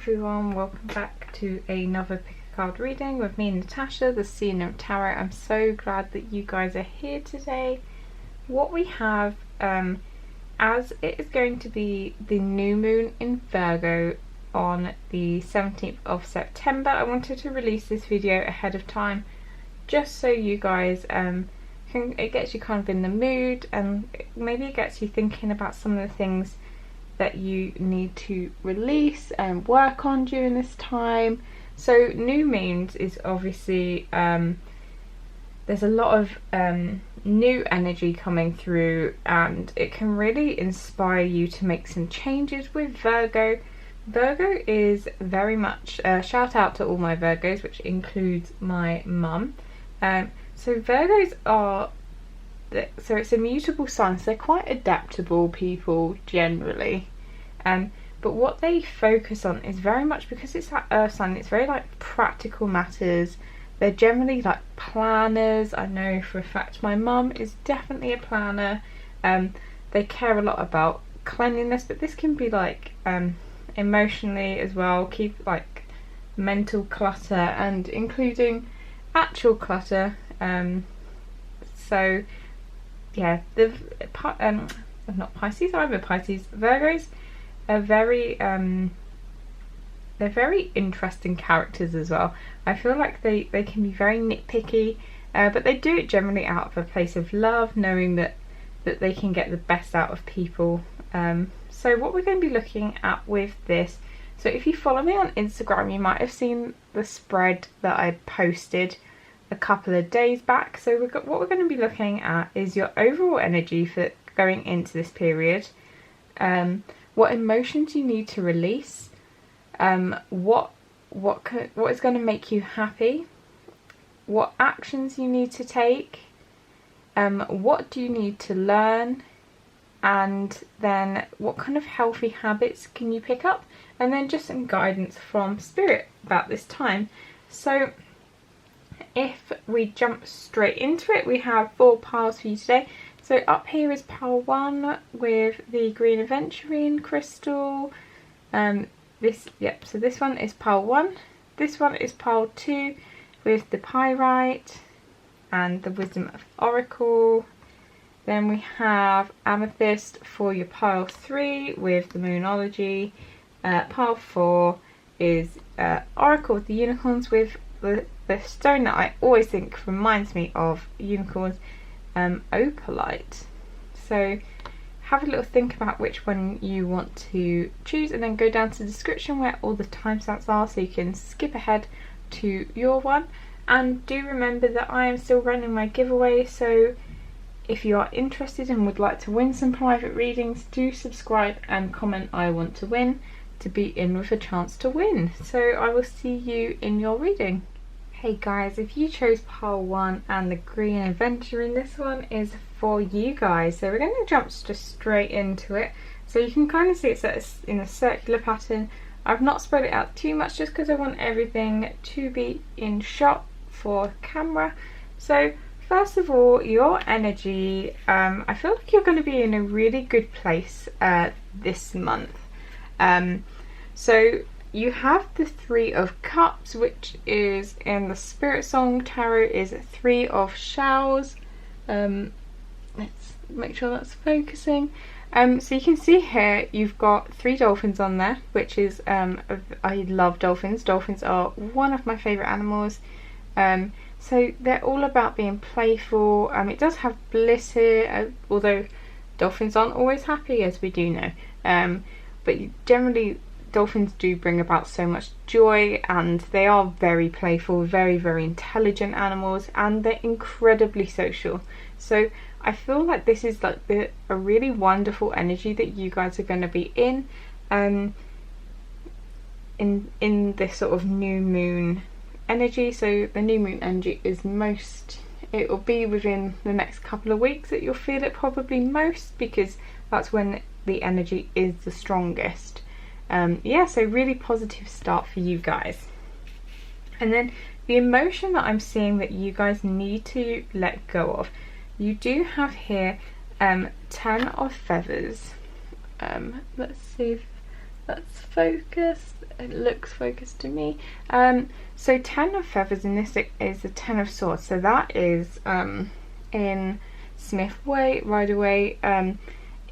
everyone, welcome back to another pick a card reading with me, Natasha, the Centennial Tarot. I'm so glad that you guys are here today. What we have, as it is going to be the new moon in Virgo on the 17th of September, I wanted to release this video ahead of time just so you guys it gets you kind of in the mood, and maybe it gets you thinking about some of the things that you need to release and work on during this time. So new moons is obviously there's a lot of new energy coming through, and it can really inspire you to make some changes with Virgo. Virgo is very much shout out to all my Virgos, which includes my mum. So Virgos are, so it's a mutable sign, so they're quite adaptable people generally, but what they focus on is very much, because it's that earth sign, it's very like practical matters. They're generally like planners. I know for a fact my mum is definitely a planner. They care a lot about cleanliness, but this can be like emotionally as well, keep like mental clutter and including actual clutter. So yeah, the not Pisces, I'm a Pisces. Virgos are very they're very interesting characters as well. I feel like they can be very nitpicky, but they do it generally out of a place of love, knowing that they can get the best out of people. So what we're going to be looking at with this, so if you follow me on Instagram, you might have seen the spread that I posted a couple of days back. So what we're going to be looking at is your overall energy for going into this period, what emotions you need to release, what is going to make you happy, what actions you need to take, what do you need to learn, and then what kind of healthy habits can you pick up, and then just some guidance from Spirit about this time. So if we jump straight into it, we have 4 piles for you today. So up here is pile 1 with the green aventurine crystal. So this one is pile 1. This one is pile 2 with the pyrite and the wisdom of Oracle. Then we have amethyst for your pile 3 with the moonology. Pile 4 is Oracle with the unicorns with the stone that I always think reminds me of unicorns, opalite. So have a little think about which one you want to choose, and then go down to the description where all the timestamps are so you can skip ahead to your one. And do remember that I am still running my giveaway, so if you are interested and would like to win some private readings, do subscribe and comment "I want to win" to be in with a chance to win. So I will see you in your reading. Hey guys, if you chose pile 1 and the green aventurine, this one is for you guys. So we're going to jump just straight into it. So you can kind of see it's in a circular pattern. I've not spread it out too much just because I want everything to be in shot for camera. So first of all, your energy, I feel like you're going to be in a really good place this month. So you have the 3 of Cups, which is in the Spiritsong Tarot is 3 of Shells. Let's make sure that's focusing. So you can see here you've got 3 dolphins on there, which is I love dolphins. Dolphins are one of my favourite animals. So they're all about being playful. It does have bliss here, although dolphins aren't always happy, as we do know. But generally dolphins do bring about so much joy, and they are very playful, very, very intelligent animals, and they're incredibly social. So I feel like this is like a really wonderful energy that you guys are going to be in this sort of new moon energy. So the new moon energy is it will be within the next couple of weeks that you'll feel it probably most, because that's when the energy is the strongest. Yeah, so really positive start for you guys. And then the emotion that I'm seeing that you guys need to let go of, you do have here 10 of feathers. Let's see if that's focused. It looks focused to me. So 10 of feathers in this deck is the 10 of swords. So that is in Smith-Waite, Rider-Waite,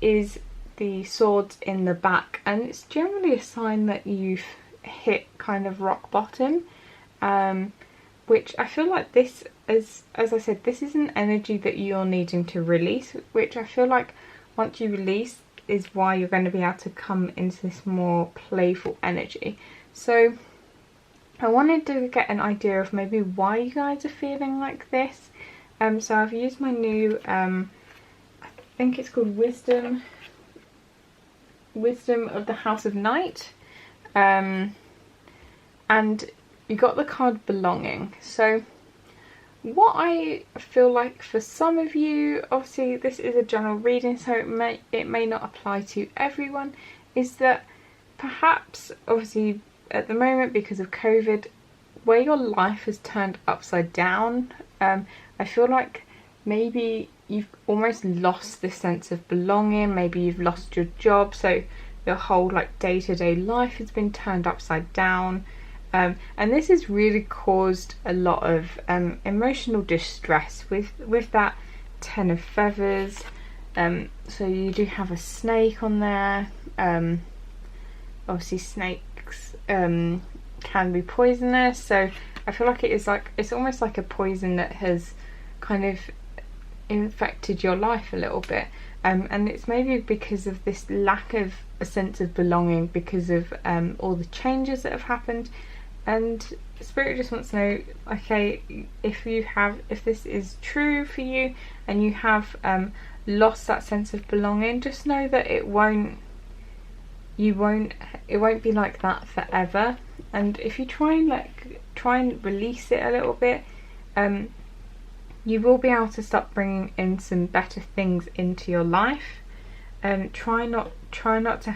is the swords in the back, and it's generally a sign that you've hit kind of rock bottom, which I feel like this is, as I said, this is an energy that you're needing to release, which I feel like once you release is why you're going to be able to come into this more playful energy. So I wanted to get an idea of maybe why you guys are feeling like this. So I've used my new, I think it's called Wisdom of the House of Night, and you got the card Belonging. So what I feel like for some of you, obviously this is a general reading, so it may not apply to everyone, is that perhaps obviously at the moment because of COVID, where your life has turned upside down, I feel like maybe you've almost lost this sense of belonging. Maybe you've lost your job, so your whole like day-to-day life has been turned upside down, and this has really caused a lot of emotional distress with that 10 of feathers. So you do have a snake on there. Obviously snakes can be poisonous, so I feel like it's almost like a poison that has kind of infected your life a little bit, and it's maybe because of this lack of a sense of belonging because of all the changes that have happened. And Spirit just wants to know, okay, if this is true for you and you have lost that sense of belonging, just know that it won't be like that forever. And if you try and release it a little bit, you will be able to start bringing in some better things into your life. Try not to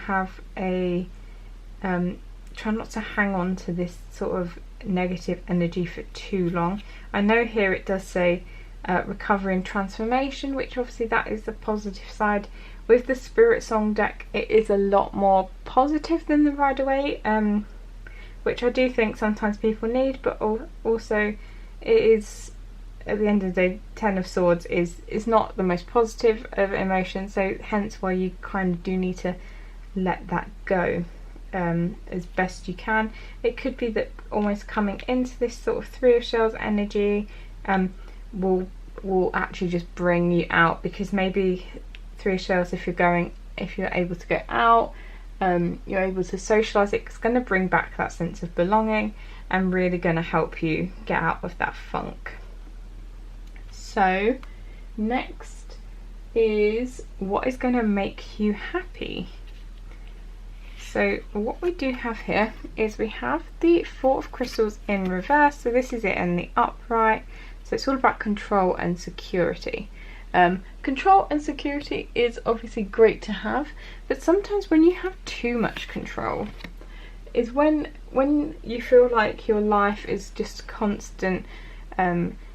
hang on to this sort of negative energy for too long. I know here it does say recovery and transformation, which obviously that is the positive side. With the Spiritsong deck, it is a lot more positive than the Rider-Waite, which I do think sometimes people need, but also it is, at the end of the day, 10 of Swords is not the most positive of emotions, so hence why you kind of do need to let that go as best you can. It could be that almost coming into this sort of 3 of Shells energy will actually just bring you out, because maybe 3 of Shells, if you're able to go out, you're able to socialise, it's going to bring back that sense of belonging and really going to help you get out of that funk. So next is what is going to make you happy. So what we do have here is we have the 4 of Crystals in reverse, so this is it in the upright. So it's all about control and security. Control and security is obviously great to have, but sometimes when you have too much control is when you feel like your life is just constant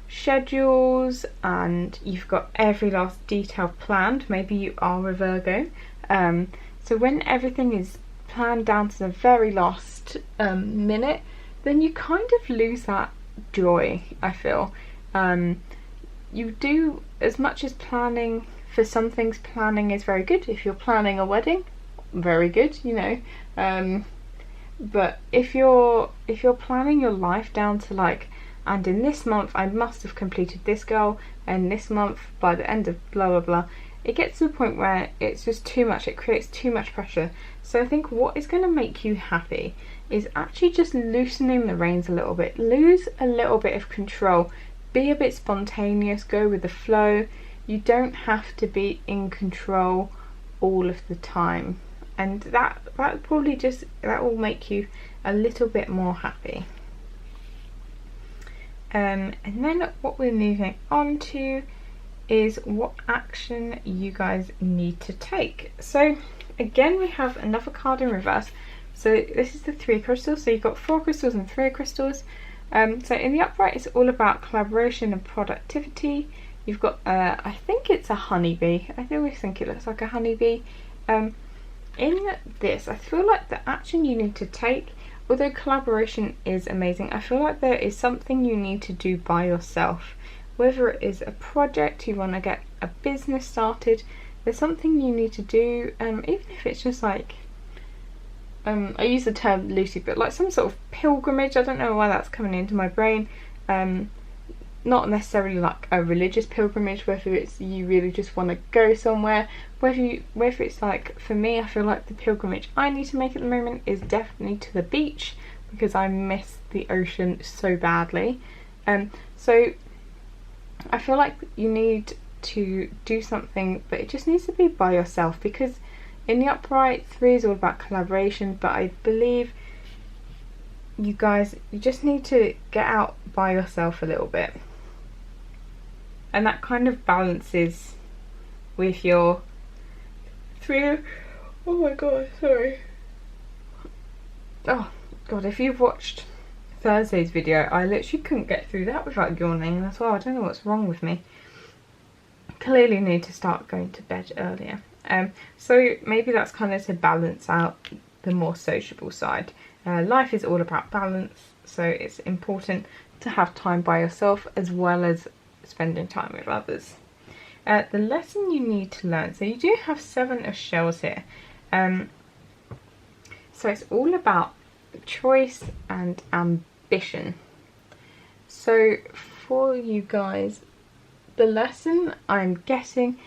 schedules and you've got every last detail planned. Maybe you are a Virgo, so when everything is planned down to the very last minute, then you kind of lose that joy, I feel. You do, as much as planning for some things, planning is very good. If you're planning a wedding, very good, you know, but if you're planning your life down to like, and in this month I must have completed this goal, and this month by the end of blah blah blah, it gets to the point where it's just too much, it creates too much pressure. So I think what is going to make you happy is actually just loosening the reins a little bit. Lose a little bit of control. Be a bit spontaneous, go with the flow. You don't have to be in control all of the time. And that probably just, that will make you a little bit more happy. And then what we're moving on to is what action you guys need to take. So again, we have another card in reverse. So this is the 3 of Crystals. So you've got 4 crystals and 3 of Crystals. So in the upright, it's all about collaboration and productivity. You've got, I think it's a honeybee. I always think it looks like a honeybee. in this, I feel like the action you need to take, although collaboration is amazing, I feel like there is something you need to do by yourself. Whether it is a project, you want to get a business started, there's something you need to do, even if it's just like, I use the term loosely, but like some sort of pilgrimage. I don't know why that's coming into my brain. Not necessarily like a religious pilgrimage, whether it's you really just want to go somewhere, whether it's like, for me, I feel like the pilgrimage I need to make at the moment is definitely to the beach, because I miss the ocean so badly. So I feel like you need to do something, but it just needs to be by yourself, because in the upright, 3 is all about collaboration, but I believe you guys, you just need to get out by yourself a little bit, and that kind of balances with your 3. Oh my god, sorry. Oh god, if you've watched Thursday's video, I literally couldn't get through that without yawning as well. I don't know what's wrong with me. Clearly need to start going to bed earlier. So maybe that's kind of to balance out the more sociable side. Life is all about balance, so it's important to have time by yourself as well as spending time with others. The lesson you need to learn, so you do have 7 of shells here, so it's all about choice and ambition. So for you guys, the lesson I'm getting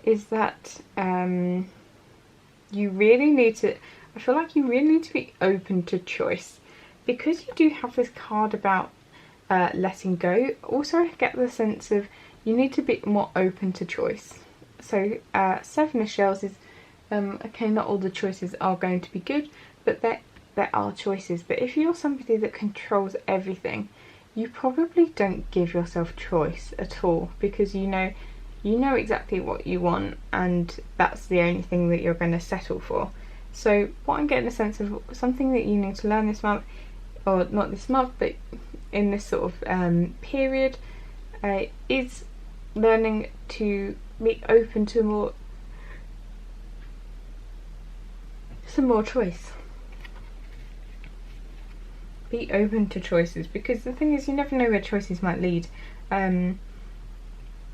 is that you really need to, I feel like you really need to be open to choice, because you do have this card about letting go. Also I get the sense of you need to be more open to choice. So 7 of shells is, okay, not all the choices are going to be good, but there are choices. But if you're somebody that controls everything, you probably don't give yourself choice at all, because you know exactly what you want, and that's the only thing that you're going to settle for. So what I'm getting a sense of, something that you need to learn this month, or not this month, but in this sort of period, is learning to be open to some more choice. Be open to choices, because the thing is, you never know where choices might lead.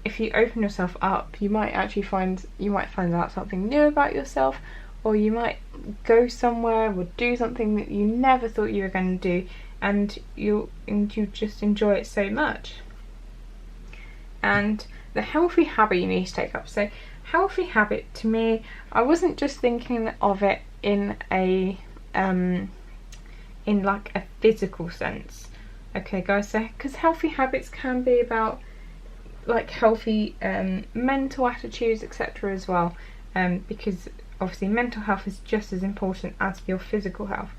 If you open yourself up, you might actually find out something new about yourself, or you might go somewhere or do something that you never thought you were going to do, and you just enjoy it so much. And the healthy habit you need to take up. So healthy habit, to me, I wasn't just thinking of it in a in like a physical sense, okay guys, so because healthy habits can be about like healthy mental attitudes, etc. as well, because obviously mental health is just as important as your physical health.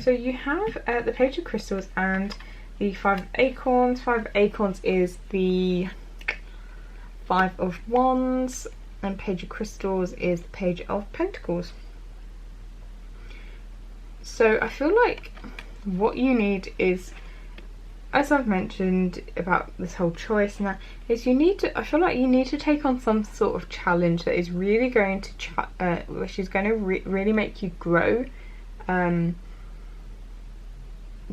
So you have the Page of Crystals and the 5 of Acorns. 5 of Acorns is the 5 of Wands, and Page of Crystals is the Page of Pentacles. So I feel like what you need is, as I've mentioned about this whole choice and that, is I feel like you need to take on some sort of challenge that is really going to, which is going to really make you grow,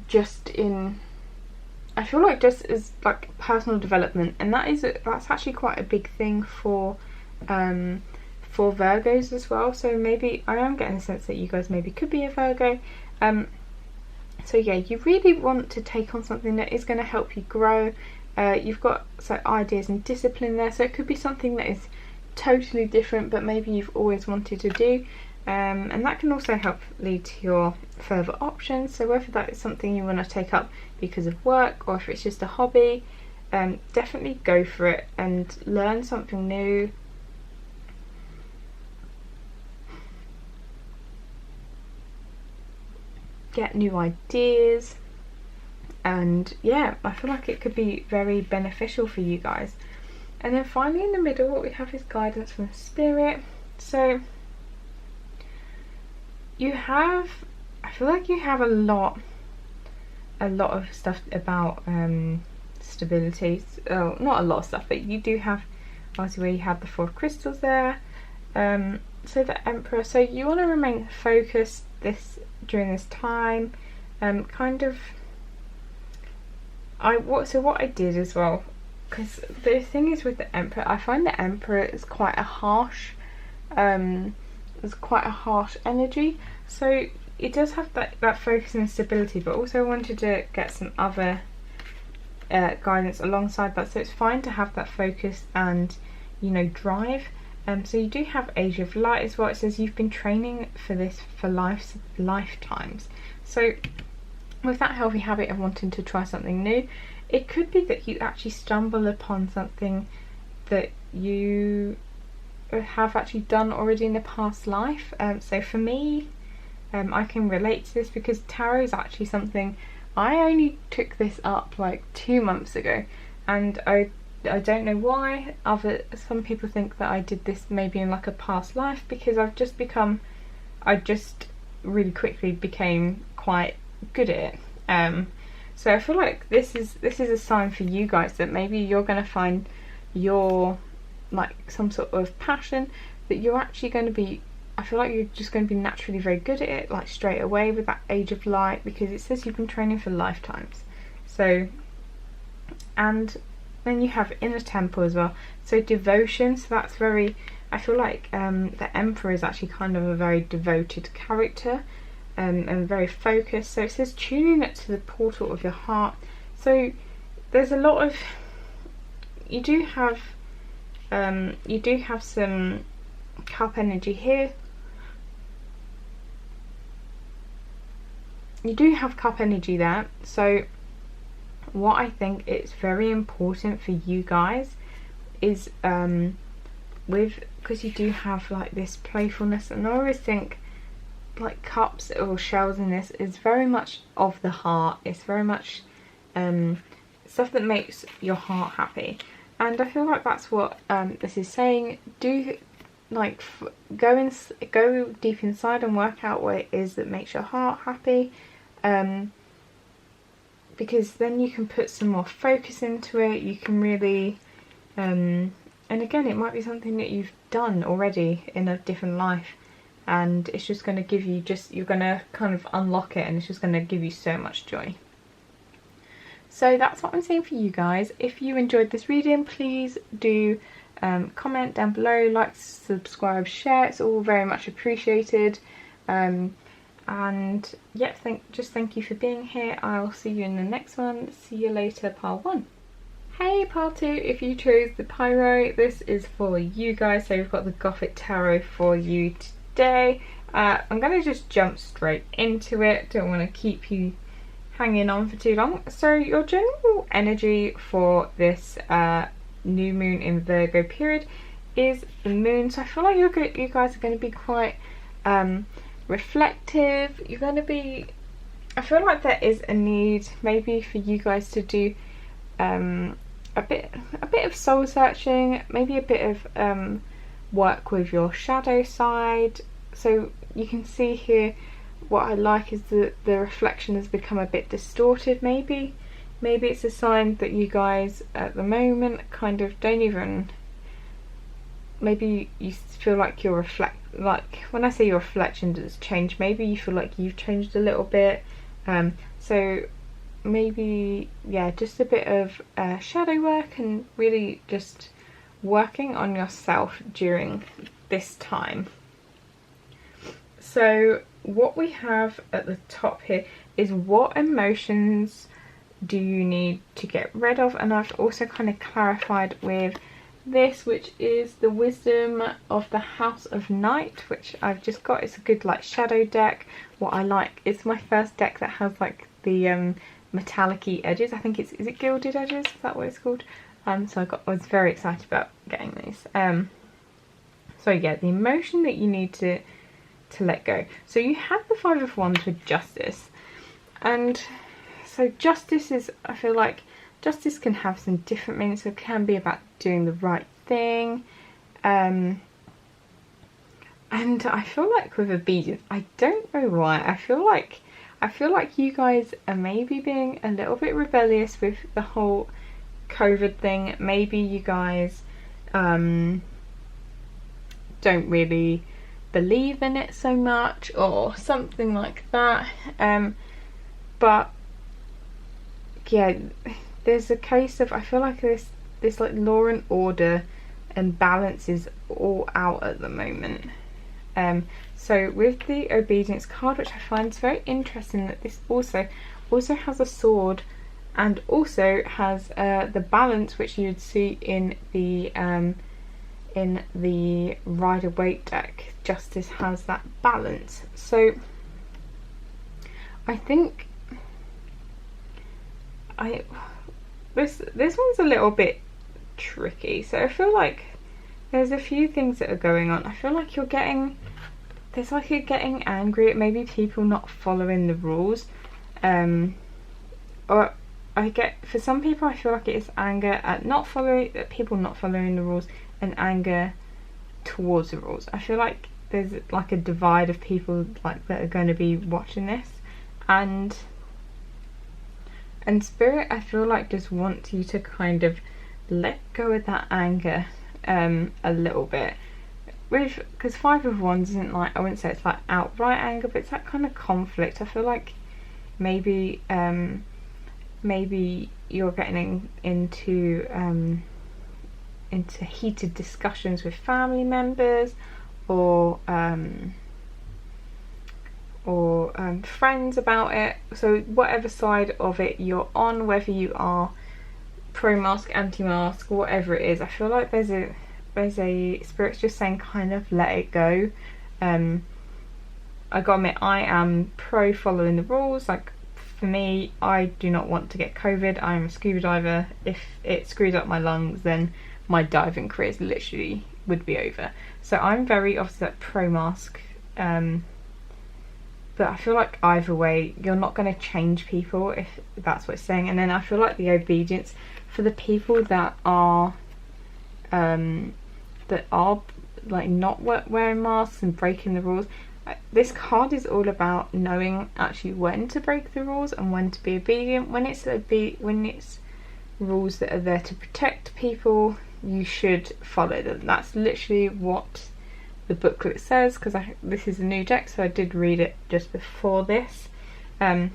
just in, I feel like just as like personal development, and that's actually quite a big thing for Virgos as well. So maybe I am getting the sense that you guys maybe could be a Virgo. So yeah, you really want to take on something that is going to help you grow. You've got ideas and discipline there, so it could be something that is totally different but maybe you've always wanted to do, and that can also help lead to your further options. So whether that is something you want to take up because of work, or if it's just a hobby, definitely go for it and learn something new. Get new ideas, and yeah, I feel like it could be very beneficial for you guys. And then finally in the middle, what we have is guidance from Spirit. So you have, I feel like you have a lot of stuff about stability. Oh, not a lot of stuff, but you do have, obviously, where you have the 4 of Crystals there, So the Emperor, so you want to remain focused during this time. What I did as well, because the thing is with the Emperor, I find the Emperor is quite a harsh energy, so it does have that focus and stability, but also I wanted to get some other guidance alongside that. So it's fine to have that focus and, you know, drive. So you do have Age of Light as well. It says you've been training for this for lifetimes. So with that healthy habit of wanting to try something new, it could be that you actually stumble upon something that you have actually done already in a past life. So for me, I can relate to this because tarot is actually something I only took this up like 2 months ago, and I don't know why. Some people think that I did this maybe in like a past life, because I just really quickly became quite good at it. So I feel like this is a sign for you guys that maybe you're going to find your like some sort of passion that you're actually going to be. I feel like you're just going to be naturally very good at it, like straight away with that Age of Light, because it says you've been training for lifetimes. So, and then you have Inner Temple as well. So devotion, so that's very, I feel like the Emperor is actually kind of a very devoted character, and very focused. So it says tuning it to the portal of your heart. So there's a lot of, you do have some cup energy here. You do have cup energy there. So what I think it's very important for you guys is because you do have like this playfulness, and I always think like cups or shells in this is very much of the heart. It's very much stuff that makes your heart happy, and I feel like that's what this is saying. Do like go deep inside and work out what it is that makes your heart happy, because then you can put some more focus into it. You can really and again, it might be something that you've done already in a different life, and it's just going to give you, you're going to kind of unlock it, and it's just going to give you so much joy. So that's what I'm saying for you guys. If you enjoyed this reading, please do comment down below, like, subscribe, share. It's all very much appreciated. And yeah, thank you for being here. I'll see you in the next one. See you later, part 1. Hey, part 2, if you chose the Pyro, this is for you guys. So we've got the Gothic Tarot for you today. I'm going to just jump straight into it. Don't want to keep you hanging on for too long. So your general energy for this new moon in Virgo period is the moon. So I feel like you guys are going to be quite reflective. You're going to be, I feel like there is a need maybe for you guys to do a bit of soul searching, maybe a bit of work with your shadow side. So you can see here, what I like is the reflection has become a bit distorted. Maybe it's a sign that you guys at the moment kind of don't even, maybe you feel like your like when I say your reflection does change, maybe you feel like you've changed a little bit. So maybe, yeah, just a bit of shadow work and really just working on yourself during this time. So what we have at the top here is what emotions do you need to get rid of, and I've also kind of clarified with this, which is the Wisdom of the House of Night, which I've just got. It's a good like shadow deck. What I like, it's my first deck that has like the metallic-y edges. I think is it gilded edges? Is that what it's called? So I was very excited about getting these. So yeah, the emotion that you need to let go. So you have the Five of Wands with Justice, and so Justice is, I feel like Justice can have some different meanings. So it can be about doing the right thing, and I feel like with Obedience, I don't know why, I feel like you guys are maybe being a little bit rebellious with the whole COVID thing. Maybe you guys don't really believe in it so much or something like that. But yeah, there's a case of, I feel like this like law and order and balance is all out at the moment. So with the obedience card, which I find is very interesting, that this also has a sword and also has the balance, which you'd see in the Rider-Waite deck. Justice has that balance. So I think this one's a little bit tricky. So I feel like there's a few things that are going on. I feel like you're getting angry at maybe people not following the rules, or I get, for some people I feel like it is anger at people not following the rules, and anger towards the rules. I feel like there's like a divide of people like that are going to be watching this, and Spirit, I feel like, just wants you to kind of let go of that anger a little bit. Because Five of Wands isn't like, I wouldn't say it's like outright anger, but it's that kind of conflict. I feel like maybe you're getting into heated discussions with family members or friends about it. So whatever side of it you're on, whether you are pro-mask, anti-mask, whatever it is, I feel like there's a Spirit's just saying kind of let it go. I gotta admit, I am pro following the rules. Like, for me, I do not want to get COVID. I am a scuba diver. If it screws up my lungs, then my diving career literally would be over. So I'm very obviously like pro-mask, but I feel like either way you're not going to change people, if that's what it's saying. And then I feel like the obedience for the people that are like not wearing masks and breaking the rules. This card is all about knowing actually when to break the rules and when to be obedient. When it's rules that are there to protect people, you should follow them. That's literally what the booklet says, because this is a new deck, so I did read it just before this. But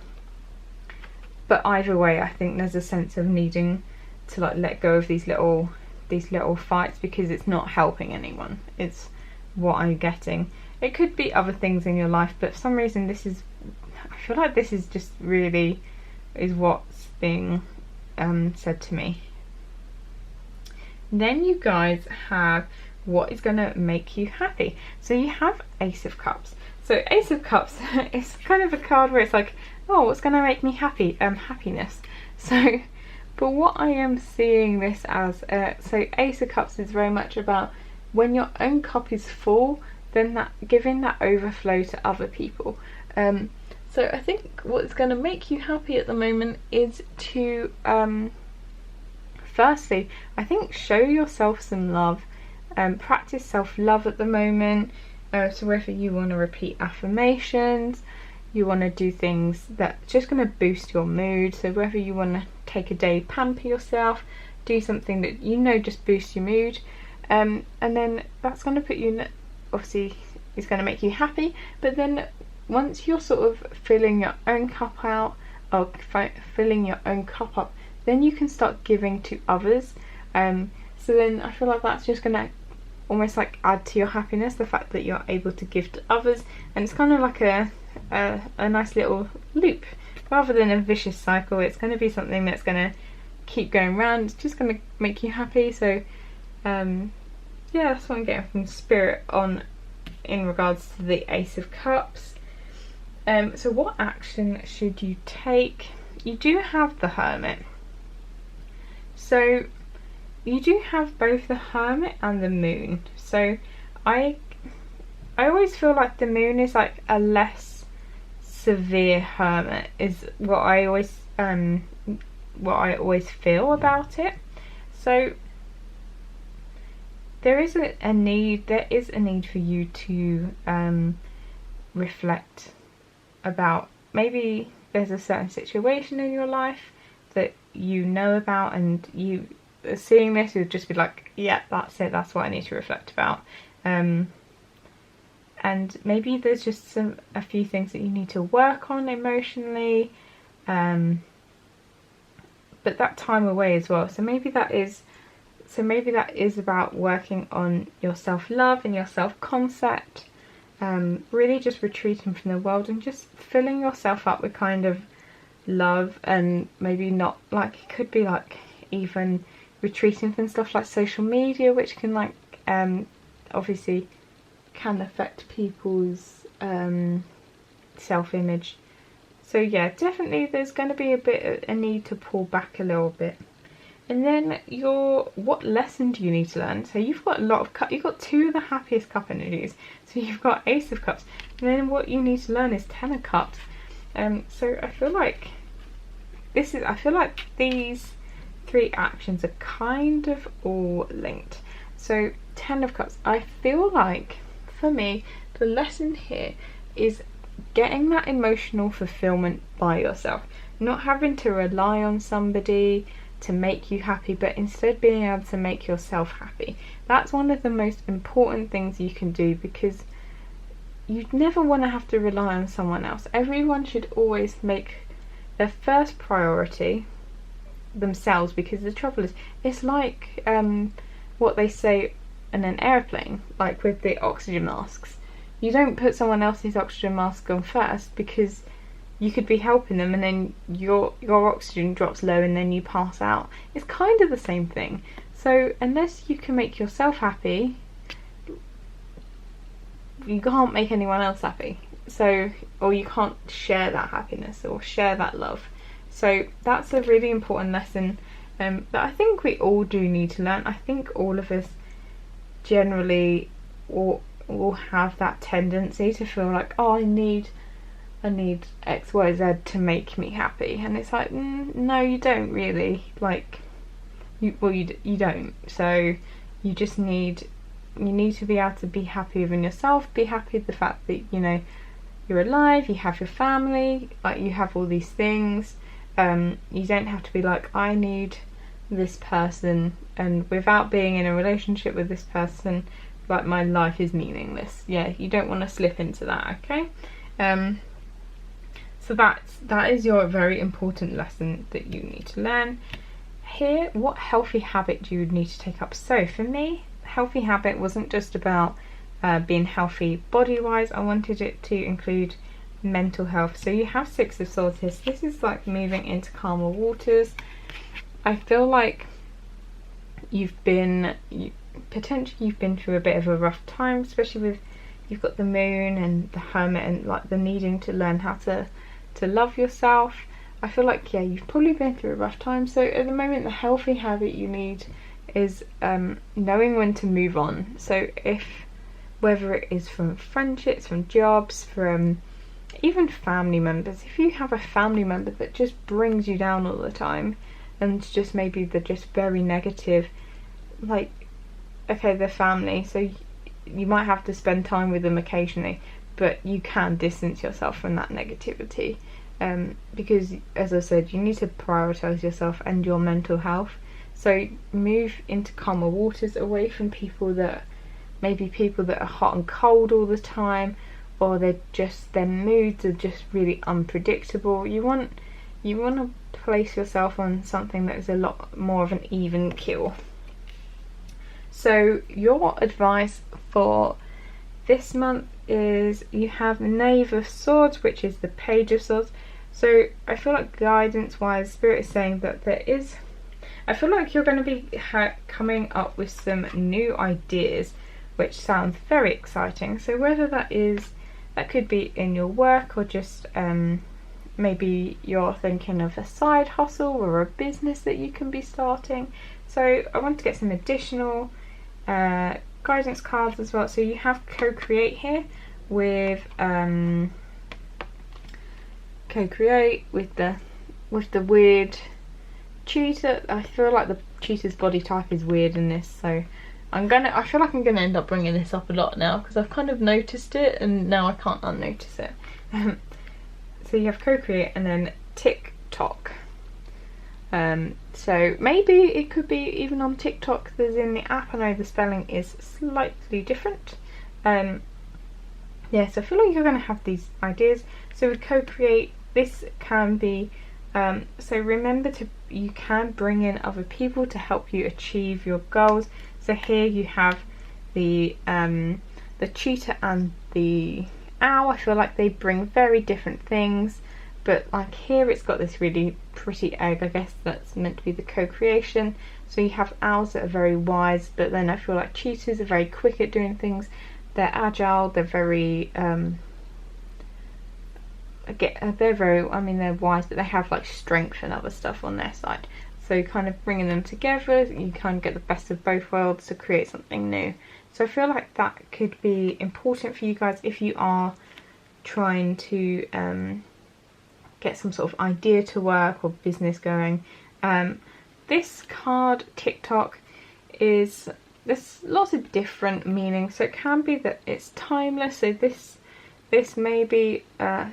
either way, I think there's a sense of needing to like let go of these little fights, because it's not helping anyone. It's what I'm getting. It could be other things in your life, but for some reason I feel like this is just really is what's being said to me. Then you guys have what is going to make you happy. So you have Ace of Cups. So Ace of Cups is kind of a card where it's like, oh, what's going to make me happy? Happiness. So, but what I am seeing this as, so Ace of Cups is very much about when your own cup is full, then that giving that overflow to other people. So I think what's going to make you happy at the moment is to, firstly, I think show yourself some love. Practice self-love at the moment. So whether you want to repeat affirmations, you want to do things that just going to boost your mood. So whether you want to take a day, pamper yourself, do something that you know just boosts your mood, and then that's going to put you in, obviously it's going to make you happy. But then once you're sort of filling your own cup out, or filling your own cup up, then you can start giving to others. So then I feel like that's just going to almost like add to your happiness, the fact that you're able to give to others, and it's kind of like a nice little loop rather than a vicious cycle. It's going to be something that's going to keep going round. It's just going to make you happy. So yeah, that's what I'm getting from Spirit on in regards to the Ace of Cups. So what action should you take? You do have the Hermit. So you do have both the Hermit and the Moon. So I always feel like the Moon is like a less severe Hermit, is what I always feel about it. So there is a need for you to reflect about, maybe there's a certain situation in your life that you know about, and you seeing this would just be like, yeah, that's it, that's what I need to reflect about. And and maybe there's just a few things that you need to work on emotionally, but that time away as well. So maybe that is about working on your self-love and your self-concept, really just retreating from the world and just filling yourself up with kind of love, and maybe not, like, it could be like even retreating from stuff like social media, which can like obviously can affect people's self-image. So yeah, definitely there's going to be a need to pull back a little bit. And then what lesson do you need to learn? So you've got a lot of you've got 2 of the happiest cup energies. So you've got Ace of Cups, and then what you need to learn is 10 of Cups. So I feel like these 3 actions are kind of all linked. So 10 of Cups, I feel like for me the lesson here is getting that emotional fulfillment by yourself, not having to rely on somebody to make you happy, but instead being able to make yourself happy. That's one of the most important things you can do, because you never want to have to rely on someone else. Everyone should always make their first priority themselves, because the trouble is, it's like what they say in an airplane, like with the oxygen masks. You don't put someone else's oxygen mask on first, because you could be helping them and then your oxygen drops low and then you pass out. It's kind of the same thing. So unless you can make yourself happy, you can't make anyone else happy. So, or you can't share that happiness or share that love. So that's a really important lesson that I think we all do need to learn. I think all of us generally will have that tendency to feel like, oh, I need X, Y, Z to make me happy, and it's like, no, you don't really. Like, you don't. So you just need to be able to be happy within yourself, be happy with the fact that, you know, you're alive, you have your family, like, you have all these things. You don't have to be like, I need this person, and without being in a relationship with this person, like, my life is meaningless. Yeah, you don't want to slip into that, okay? So that is your very important lesson that you need to learn. Here, what healthy habit do you need to take up? So for me, healthy habit wasn't just about being healthy body-wise. I wanted it to include mental health. So you have 6 of Swords here. So this is like moving into calmer waters. I feel like potentially you've been through a bit of a rough time, especially with, you've got the Moon and the Hermit, and like the needing to learn how to love yourself. I feel like, yeah, you've probably been through a rough time. So at the moment, the healthy habit you need is knowing when to move on. So whether it is from friendships, from jobs, from even family members, if you have a family member that just brings you down all the time, and just maybe they're just very negative, like, okay, they're family, so you might have to spend time with them occasionally, but you can distance yourself from that negativity, because, as I said, you need to prioritise yourself and your mental health. So move into calmer waters, away from people that are hot and cold all the time, or their moods are just really unpredictable. You want to place yourself on something that is a lot more of an even keel. So your advice for this month is, you have the Knave of Swords, which is the Page of Swords. So I feel like guidance wise, Spirit is saying that I feel like you're going to be coming up with some new ideas, which sounds very exciting. So whether that could be in your work, or just maybe you're thinking of a side hustle or a business that you can be starting. So I want to get some additional guidance cards as well. So you have co-create here with co-create with the weird cheetah. I feel like the cheetah's body type is weird in this, so I feel like I'm gonna end up bringing this up a lot now, because I've kind of noticed it and now I can't unnotice it. So you have co-create and then TikTok. So maybe it could be even on TikTok. There's in the app, I know the spelling is slightly different. yeah, so I feel like you're going to have these ideas. So with co-create, this can be so remember you can bring in other people to help you achieve your goals. So here you have the cheetah and the owl. I feel like they bring very different things, but like here it's got this really pretty egg, I guess that's meant to be the co-creation. So you have owls that are very wise, but then I feel like cheetahs are very quick at doing things. They're agile, they're very they're wise, but they have like strength and other stuff on their side. So kind of bringing them together, you kind of get the best of both worlds to create something new. So I feel like that could be important for you guys if you are trying to get some sort of idea to work or business going. This card, TikTok, there's lots of different meanings. So it can be that it's timeless. So this may be a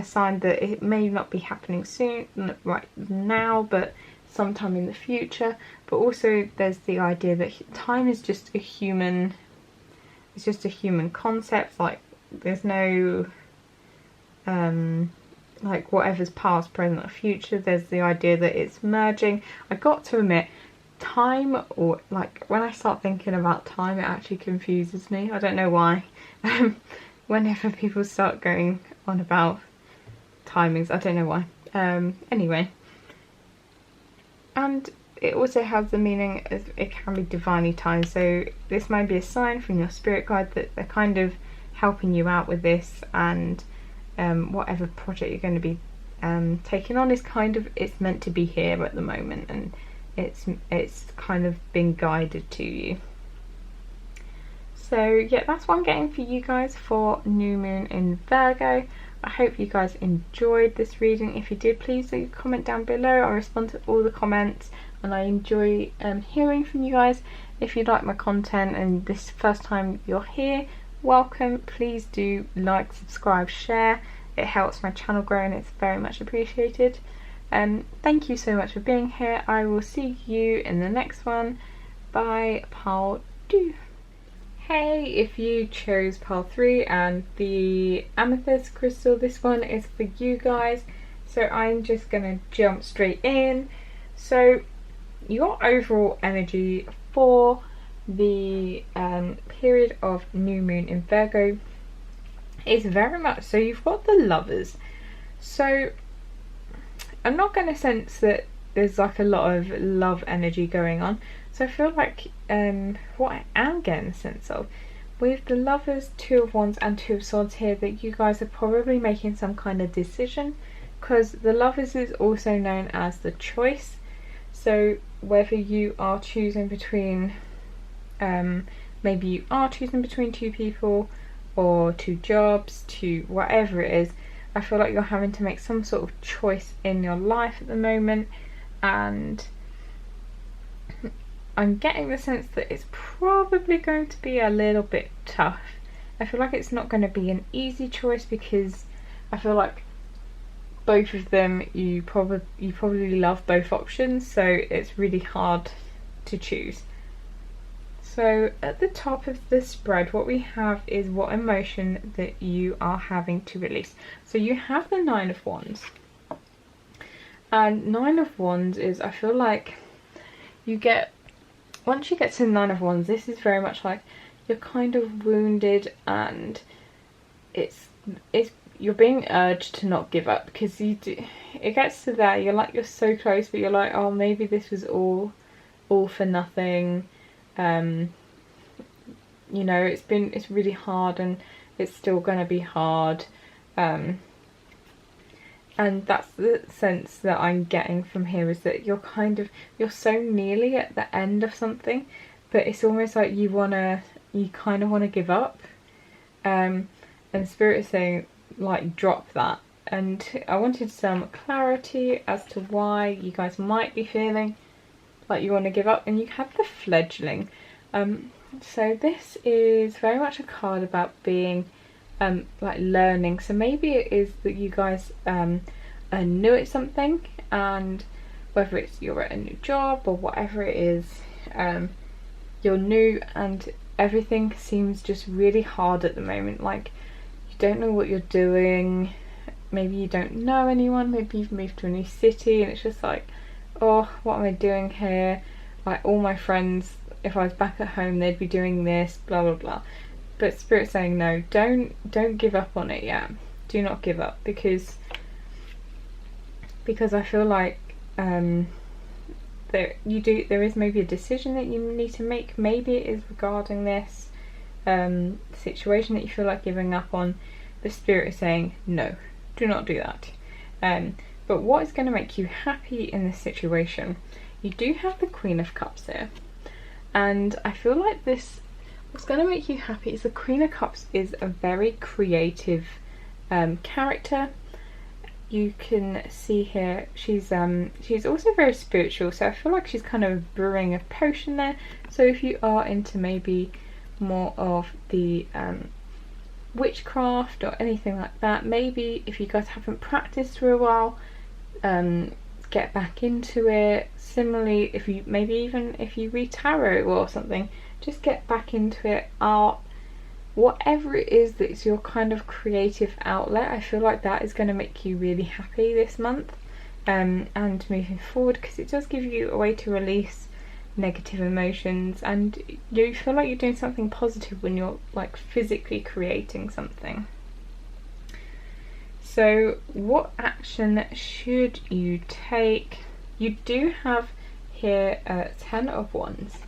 sign that it may not be happening soon, right now, but sometime in the future. But also there's the idea that time is just a human, it's just a human concept. Like there's no like whatever's past, present or future. There's the idea that it's merging. I got to admit, time, or like when I start thinking about time, it actually confuses me. I don't know why. Whenever people start going on about timings, I don't know why. Anyway, and it also has the meaning of it can be divinely timed. So this might be a sign from your spirit guide that they're kind of helping you out with this, and whatever project you're going to be taking on is kind of, it's meant to be here at the moment, and it's kind of been guided to you. So yeah, that's what I'm getting for you guys for new moon in Virgo. I hope you guys enjoyed this reading. If you did, please do comment down below. I respond to all the comments and I enjoy hearing from you guys. If you like my content and this is the first time you're here, welcome. Please do like, subscribe, share. It helps my channel grow and it's very much appreciated. Thank you so much for being here. I will see you in the next one. Bye, pile 2. Hey, if you chose pile 3 and the amethyst crystal, this one is for you guys. So I'm just gonna jump straight in. So your overall energy for the period of new moon in Virgo is very much, so you've got the Lovers. So I'm not going to sense that there's like a lot of love energy going on. So I feel like what I am getting a sense of with the Lovers, 2 of Wands and 2 of Swords here, that you guys are probably making some kind of decision, because the Lovers is also known as the choice. So whether you are choosing between maybe you are choosing between 2 people or 2 jobs, 2 whatever it is, I feel like you're having to make some sort of choice in your life at the moment, and I'm getting the sense that it's probably going to be a little bit tough. I feel like it's not going to be an easy choice, because I feel like both of them, you probably love both options, so it's really hard to choose. So at the top of the spread, what we have is what emotion that you are having to release. So you have the 9 of Wands, and 9 of Wands is, I feel like once you get to the 9 of Wands, this is very much like you're kind of wounded, and you're being urged to not give up, because it gets to there, you're so close, but you're like, oh, maybe this was all for nothing. You know, it's really hard, and it's still going to be hard, and that's the sense that I'm getting from here, is that you're so nearly at the end of something, but it's almost like you kind of want to give up, and Spirit is saying, like, drop that. And I wanted some clarity as to why you guys might be feeling like you want to give up. And you have the Fledgling. So this is very much a card about being like learning. So maybe it is that you guys are new at something, and whether it's you're at a new job or whatever it is, you're new and everything seems just really hard at the moment. Like, you don't know what you're doing, maybe you don't know anyone, maybe you've moved to a new city and it's just like, oh, what am I doing here? Like, all my friends, if I was back at home, they'd be doing this, blah blah blah. But Spirit's saying no, don't give up on it yet. Do not give up, because I feel like there is maybe a decision that you need to make. Maybe it is regarding this situation that you feel like giving up on. The Spirit is saying no, do not do that. But what is going to make you happy in this situation? You do have the Queen of Cups here, and I feel like what's going to make you happy is the Queen of Cups is a very creative character. You can see here she's also very spiritual, so I feel like she's kind of brewing a potion there. So if you are into maybe more of the witchcraft or anything like that, maybe if you guys haven't practiced for a while, get back into it. Similarly, if you read tarot or something, just get back into it. Art, whatever it is that's your kind of creative outlet, I feel like that is going to make you really happy this month, and moving forward, because it does give you a way to release negative emotions, and you feel like you're doing something positive when you're like physically creating something. So what action should you take? You do have here 10 of Wands.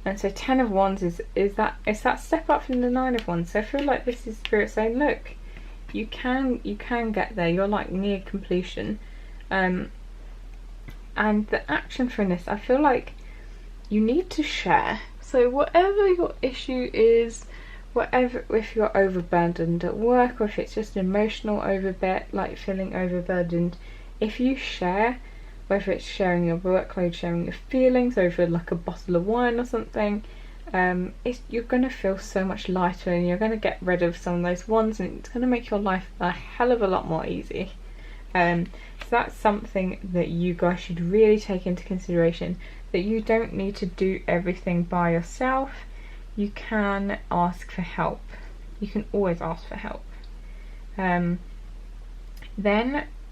And so 10 of Wands is that step up from the 9 of Wands. So I feel like this is Spirit saying, look, you can get there. You're like near completion. And the action for this, I feel like you need to share. So whatever your issue is, whatever, if you're overburdened at work, or if it's just emotional like feeling overburdened, if you share, whether it's sharing your workload, sharing your feelings over like a bottle of wine or something, you're going to feel so much lighter, and you're going to get rid of some of those ones, and it's going to make your life a hell of a lot more easy. So that's something that you guys should really take into consideration, that you don't need to do everything by yourself. You can ask for help. You can always ask for help. Then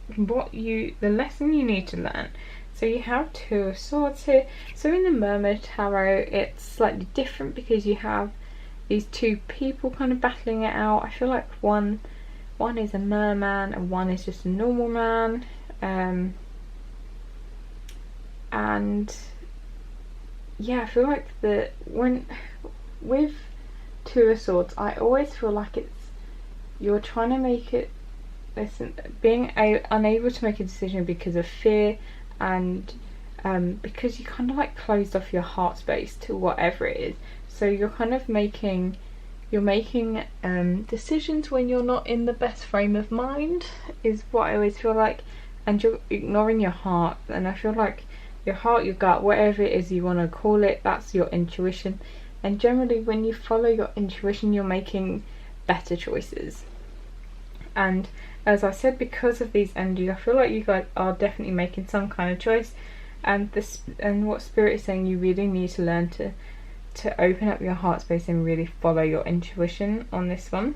the lesson you need to learn. So you have 2 of Swords here. So in the Mermaid Tarot, it's slightly different because you have these 2 people kind of battling it out. I feel like one is a merman and one is just a normal man. And yeah, I feel like with 2 of Swords, I always feel like you're trying to make it, being unable to make a decision because of fear, and because you kind of like closed off your heart space to whatever it is. So you're kind of making decisions when you're not in the best frame of mind, is what I always feel like, and you're ignoring your heart. And I feel like your heart, your gut, whatever it is you want to call it, that's your intuition. And generally when you follow your intuition, you're making better choices. And as I said, because of these energies, I feel like you guys are definitely making some kind of choice, and what Spirit is saying, you really need to learn to open up your heart space and really follow your intuition on this one.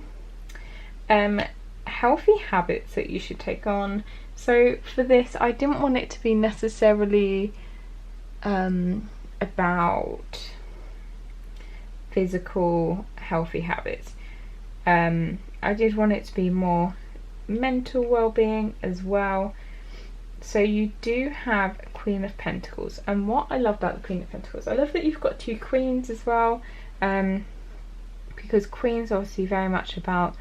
Healthy habits that you should take on. So for this, I didn't want it to be necessarily about physical healthy habits. I did want it to be more mental well-being as well. So you do have Queen of Pentacles, and what I love about the Queen of Pentacles, I love that you've got 2 queens as well, because queens are obviously very much about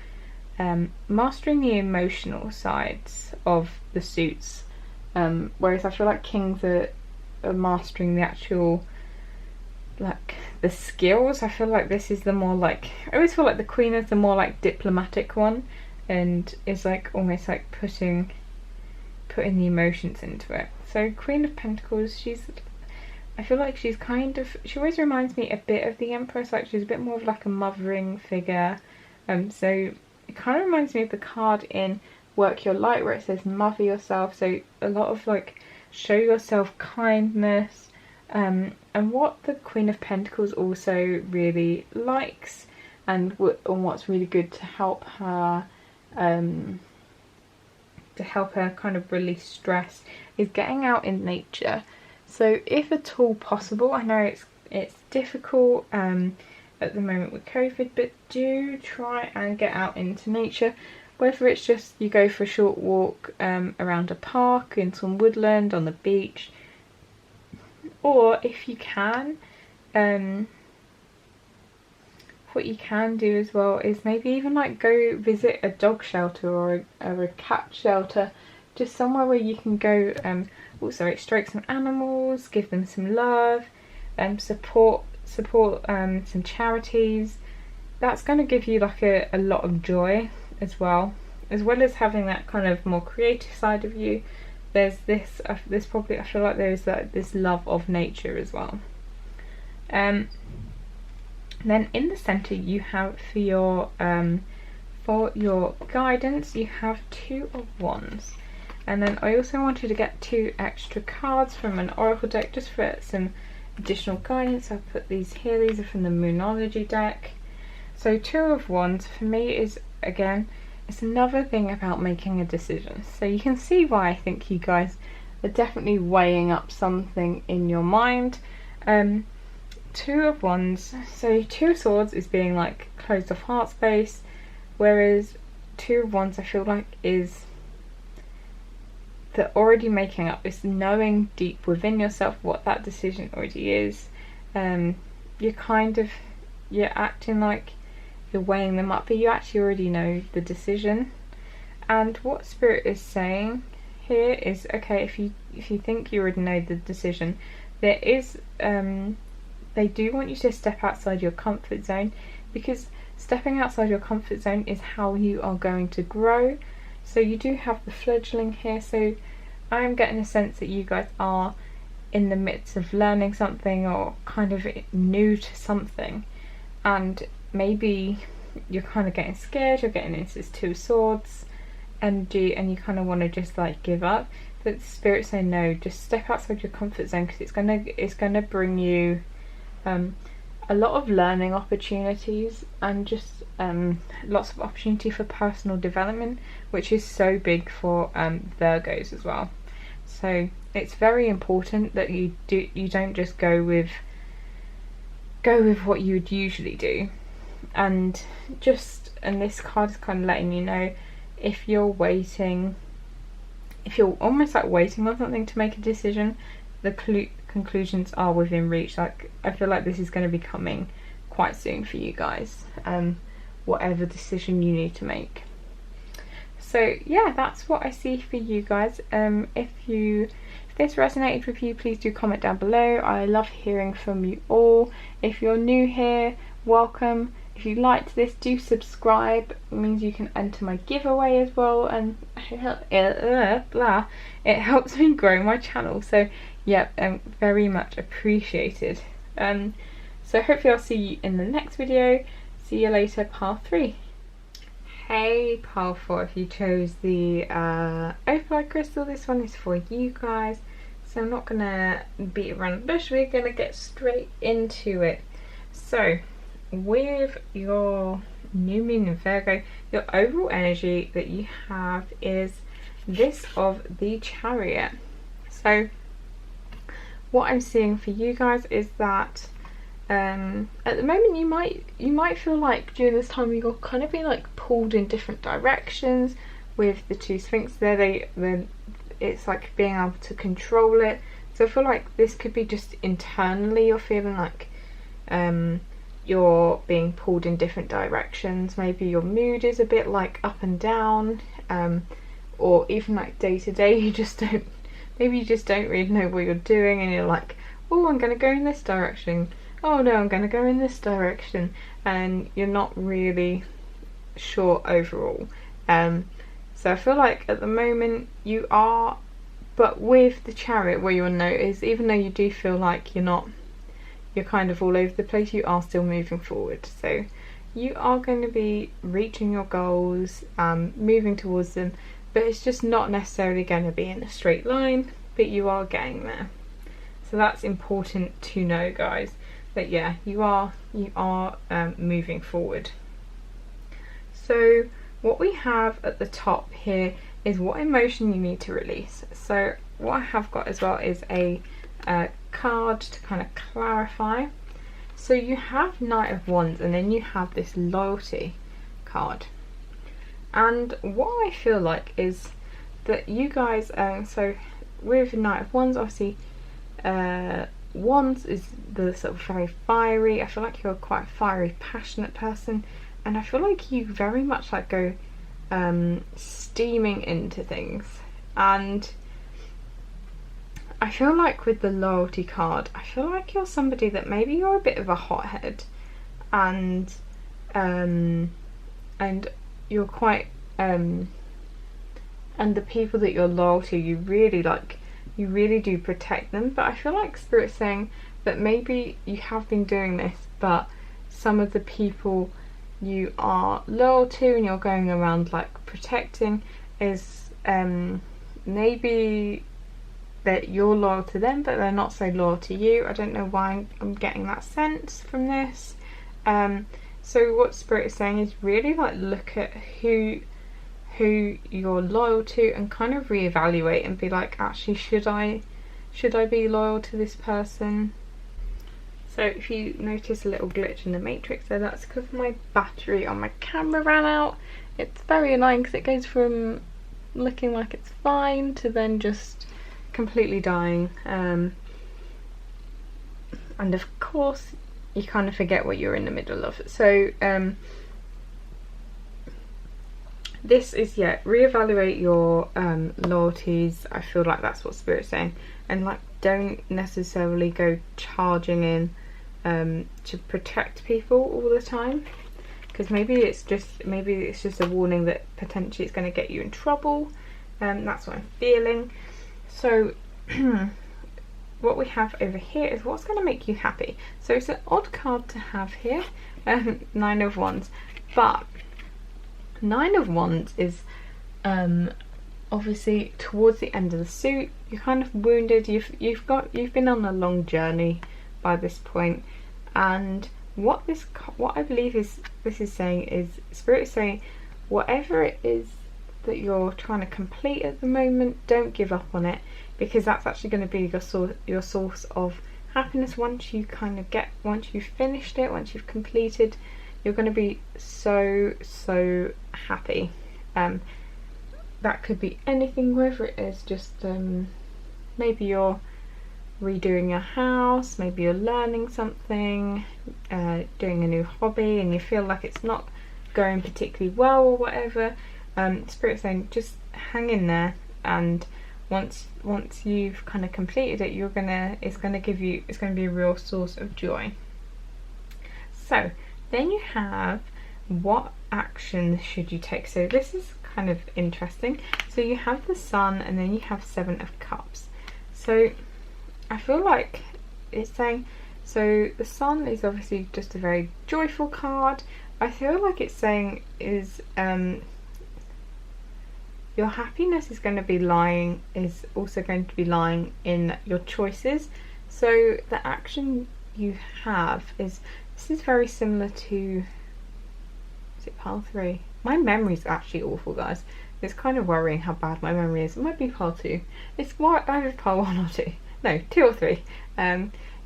mastering the emotional sides of the suits, whereas I feel like kings are mastering the actual, like, the skills. I feel like this is the more like, I always feel like the queen is the more like diplomatic one, and is like almost like putting the emotions into it. So Queen of Pentacles, I feel like she always reminds me a bit of the Empress. Like, she's a bit more of like a mothering figure. So it kind of reminds me of the card in Work Your Light, where it says mother yourself. So a lot of like show yourself kindness, and And what the Queen of Pentacles also really likes, and what's really good to help her kind of release stress, is getting out in nature. So if at all possible, I know it's difficult at the moment with COVID, but do try and get out into nature. Whether it's just you go for a short walk around a park, in some woodland, on the beach, or if you can, what you can do as well is maybe even like go visit a dog shelter or a cat shelter, just somewhere where you can go stroke some animals, give them some love, support some charities. That's going to give you like a lot of joy as well as having that kind of more creative side of you. There's I feel like there's this love of nature as well. Then in the center you have for your guidance, you have 2 of Wands. And then I also wanted to get 2 extra cards from an oracle deck just for some additional guidance. I'll put these here. These are from the Moonology deck. So 2 of Wands for me is, again, it's another thing about making a decision. So you can see why I think you guys are definitely weighing up something in your mind. 2 of Wands, so 2 of Swords is being like closed off heart space, whereas 2 of Wands I feel like is the already making up, is knowing deep within yourself what that decision already is. You're acting like you're weighing them up, but you actually already know the decision. And what Spirit is saying here is, okay, if you think you already know the decision, there is they do want you to step outside your comfort zone, because stepping outside your comfort zone is how you are going to grow. So you do have the fledgling here, so I'm getting a sense that you guys are in the midst of learning something or kind of new to something, and maybe you're kind of getting scared, you're getting into this 2 of Swords energy and you kind of want to just like give up. But Spirit say no, just step outside your comfort zone, because it's gonna bring you a lot of learning opportunities and just lots of opportunity for personal development, which is so big for Virgos as well. So it's very important that you don't just go with what you would usually do. And this card is kind of letting you know, if you're almost like waiting on something to make a decision, the conclusions are within reach. Like, I feel like this is going to be coming quite soon for you guys, whatever decision you need to make. So yeah, that's what I see for you guys. If this resonated with you, please do comment down below. I love hearing from you all. If you're new here, welcome. If you liked this, do subscribe. It means you can enter my giveaway as well, and it helps me grow my channel. So yeah, very much appreciated. So hopefully I'll see you in the next video. See you later, pile 3. Hey pile 4, if you chose the opal crystal, this one is for you guys. So I'm not gonna beat around the bush, we're gonna get straight into it. So with your new moon in Virgo, your overall energy that you have is this of the Chariot. So what I'm seeing for you guys is that at the moment you might feel like during this time you're kind of being like pulled in different directions with the 2 Sphinx there. It's like being able to control it. So I feel like this could be just internally you're feeling like you're being pulled in different directions. Maybe your mood is a bit like up and down, or even like day to day you just don't really know what you're doing, and you're like, oh, I'm gonna go in this direction, oh no, I'm gonna go in this direction, and you're not really sure overall. So I feel like at the moment you are, but with the Chariot, what you'll notice, even though you do feel like you're kind of all over the place, you are still moving forward. So you are going to be reaching your goals, moving towards them, but it's just not necessarily going to be in a straight line, but you are getting there. So that's important to know, guys, that yeah, you are moving forward. So what we have at the top here is what emotion you need to release. So what I have got as well is a card to kind of clarify. So you have Knight of Wands, and then you have this loyalty card. And what I feel like is that you guys, so with Knight of Wands, obviously Wands is the sort of very fiery. I feel like you're quite a fiery, passionate person, and I feel like you very much like go steaming into things. And I feel like with the loyalty card, I feel like you're somebody that maybe you're a bit of a hothead, and you're quite and the people that you're loyal to, you really do protect them. But I feel like Spirit's saying that maybe you have been doing this, but some of the people you are loyal to and you're going around like protecting is maybe that you're loyal to them but they're not so loyal to you. I don't know why I'm getting that sense from this. So what Spirit is saying is really like look at who you're loyal to and kind of reevaluate and be like, actually, should I be loyal to this person? So if you notice a little glitch in the matrix there, that's because my battery on my camera ran out. It's very annoying because it goes from looking like it's fine to then just completely dying, and of course you kind of forget what you're in the middle of. So this is, yeah, reevaluate your loyalties. I feel like that's what Spirit's saying, and like don't necessarily go charging in to protect people all the time, because maybe it's just a warning that potentially it's going to get you in trouble. That's what I'm feeling. So what we have over here is what's going to make you happy. So it's an odd card to have here, Nine of Wands, but Nine of Wands is obviously towards the end of the suit. You're kind of wounded. You've been on a long journey by this point, and what I believe is this is saying is Spirit is saying whatever it is that you're trying to complete at the moment, don't give up on it, because that's actually going to be your source of happiness. Once you've finished it, once you've completed, you're going to be so happy. That could be anything, whether it is just maybe you're redoing your house, maybe you're learning something, doing a new hobby, and you feel like it's not going particularly well or whatever. Spirit's saying just hang in there, and once you've kind of completed it, it's going to be a real source of joy. So then you have what actions should you take. So this is kind of interesting. So you have the Sun, and then you have Seven of Cups. So I feel like it's saying, so the Sun is obviously just a very joyful card. I feel like it's saying is your happiness is also going to be lying in your choices. So the action you have this is very similar to, is it pile 3? My memory's actually awful, guys. It's kind of worrying how bad my memory is. It might be pile 2. It's either pile 1 or 2. No, 2 or 3.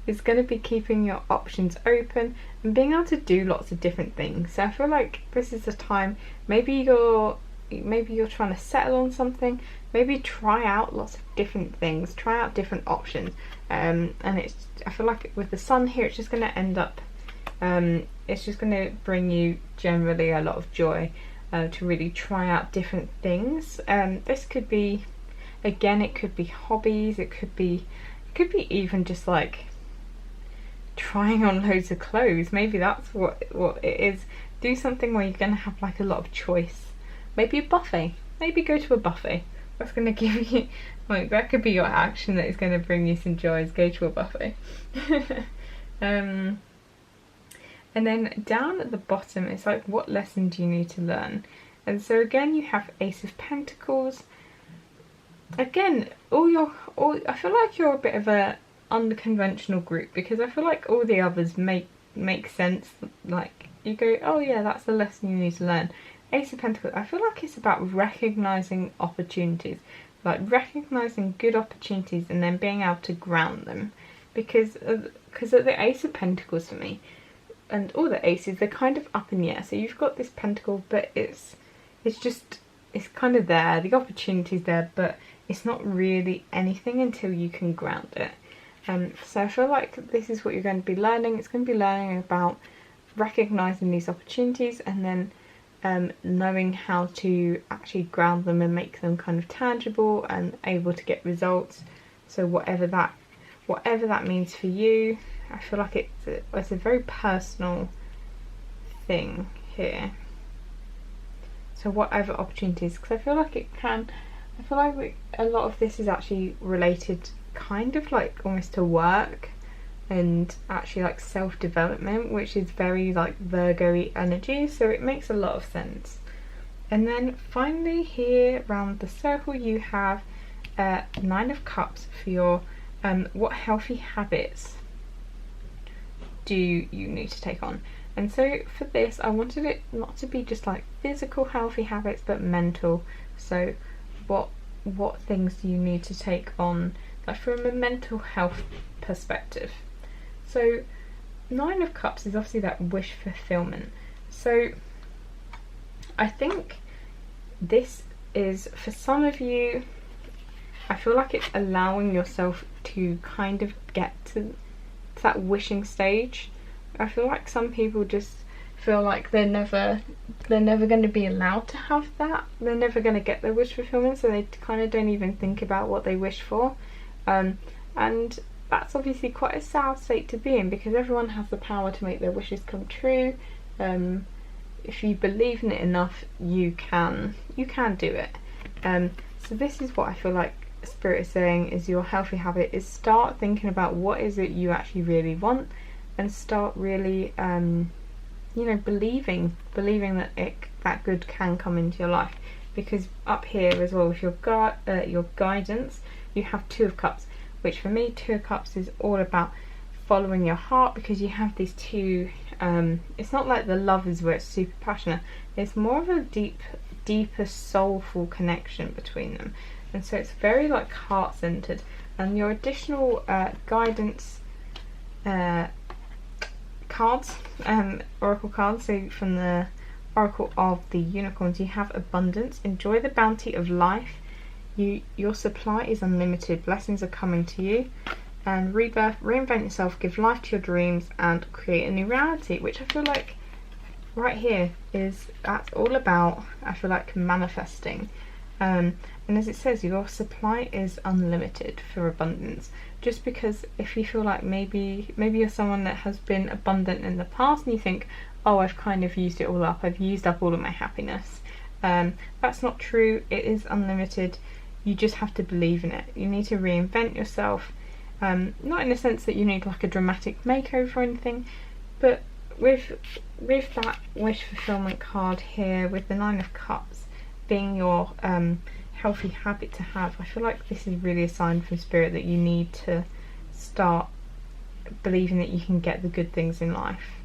It's going to be keeping your options open and being able to do lots of different things. So I feel like this is the time, maybe you're trying to settle on something, maybe try out lots of different things, try out different options, and I feel like with the Sun here, it's just going to end up it's just going to bring you generally a lot of joy to really try out different things. This could be, again, it could be hobbies, it could be even just like trying on loads of clothes. Maybe that's what it is. Do something where you're going to have like a lot of choice. Maybe a buffet. Maybe go to a buffet. That's going to give you, like, that could be your action that is going to bring you some joy, is go to a buffet. And then down at the bottom, it's like, what lesson do you need to learn? And so again, you have Ace of Pentacles. Again, I feel like you're a bit of a unconventional group, because I feel like all the others make sense. Like you go, oh yeah, that's the lesson you need to learn. Ace of Pentacles, I feel like it's about recognising opportunities, like recognising good opportunities and then being able to ground them, because of the Ace of Pentacles for me, and all the aces, they're kind of up in the air. So you've got this pentacle, but it's kind of there, the opportunity's there, but it's not really anything until you can ground it. So I feel like this is what you're going to be learning. It's going to be learning about recognising these opportunities and then knowing how to actually ground them and make them kind of tangible and able to get results. So whatever that means for you, I feel like it's a very personal thing here. So whatever opportunities, because I feel like a lot of this is actually related kind of like almost to work and actually like self-development, which is very like Virgo-y energy, so it makes a lot of sense. And then finally here around the circle you have Nine of Cups for your what healthy habits do you need to take on. And so for this I wanted it not to be just like physical healthy habits but mental. So what things do you need to take on, like from a mental health perspective. So Nine of Cups is obviously that wish fulfillment. So I think this is, for some of you, I feel like it's allowing yourself to kind of get to that wishing stage. I feel like some people just feel like they're never going to be allowed to have that. They're never going to get their wish fulfillment, so they kind of don't even think about what they wish for. And that's obviously quite a sad state to be in, because everyone has the power to make their wishes come true. If you believe in it enough, you can do it. So this is what I feel like Spirit is saying is your healthy habit is start thinking about what is it you actually really want, and start really believing that that good can come into your life. Because up here as well with your guidance, you have Two of Cups, which for me Two of Cups is all about following your heart, because you have these two it's not like the Lovers where it's super passionate, it's more of a deeper soulful connection between them, and so it's very like heart-centered. And your additional guidance cards, oracle cards, so from the Oracle of the Unicorns you have Abundance, enjoy the bounty of life, your supply is unlimited, blessings are coming to you, and Rebirth, reinvent yourself, give life to your dreams and create a new reality, which I feel like right here that's all about, I feel like, manifesting. And as it says, your supply is unlimited for abundance. Just because if you feel like maybe you're someone that has been abundant in the past and you think, oh, I've kind of used it all up, I've used up all of my happiness. That's not true. It is unlimited. You just have to believe in it. You need to reinvent yourself. Not in the sense that you need like a dramatic makeover or anything, but with that wish fulfillment card here, with the Nine of Cups being your healthy habit to have, I feel like this is really a sign from Spirit that you need to start believing that you can get the good things in life.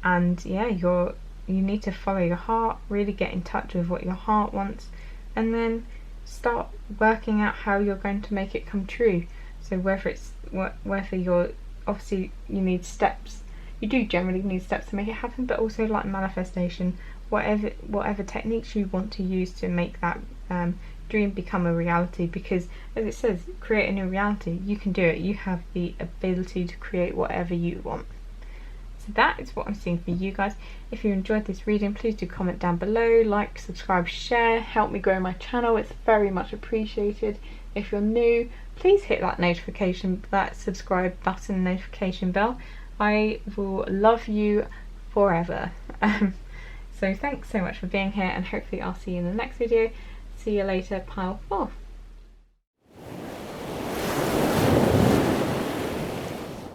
And yeah, you need to follow your heart, really get in touch with what your heart wants, and then start working out how you're going to make it come true. So whether you're, obviously you need steps, you do generally need steps to make it happen, but also like manifestation, whatever techniques you want to use to make that dream become a reality. Because as it says, create a new reality. You can do it. You have the ability to create whatever you want. So that is what I'm seeing for you guys. If you enjoyed this reading, please do comment down below, like, subscribe, share, help me grow my channel. It's very much appreciated. If you're new, please hit that subscribe button, notification bell. I will love you forever. So thanks so much for being here, and hopefully I'll see you in the next video. See you later, pile 4.